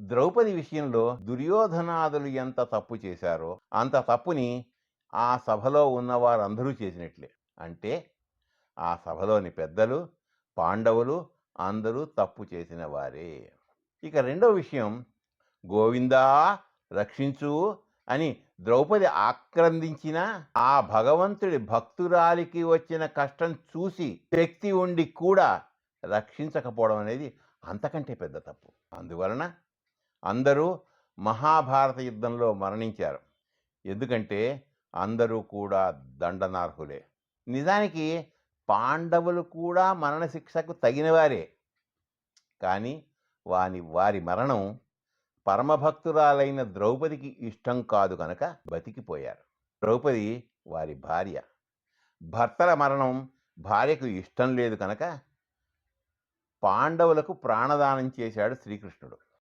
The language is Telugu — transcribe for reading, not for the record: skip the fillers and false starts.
ద్రౌపది విషయంలో దుర్యోధనాదులు ఎంత తప్పు చేశారో అంత తప్పుని ఆ సభలో ఉన్నవారందరూ చేసినట్లే. అంటే ఆ సభలోని పెద్దలు, పాండవులు అందరూ తప్పు చేసిన వారే. ఇక రెండో విషయం, గోవిందా రక్షించు అని ద్రౌపది ఆక్రందించిన ఆ భగవంతుడి భక్తురాలికి వచ్చిన కష్టం చూసి శక్తి ఉండి కూడా రక్షించకపోవడం అనేది అంతకంటే పెద్ద తప్పు. అందువలన అందరూ మహాభారత యుద్ధంలో మరణించారు. ఎందుకంటే అందరూ కూడా దండనార్హులే. నిజానికి పాండవులు కూడా మరణశిక్షకు తగినవారే. కానీ వారి మరణం పరమభక్తురాలైన ద్రౌపదికి ఇష్టం కాదు కనుక బతికిపోయారు. ద్రౌపది వారి భార్య. భర్తల మరణం భార్యకు ఇష్టం లేదు కనుక పాండవులకు ప్రాణదానం చేశాడు శ్రీకృష్ణుడు.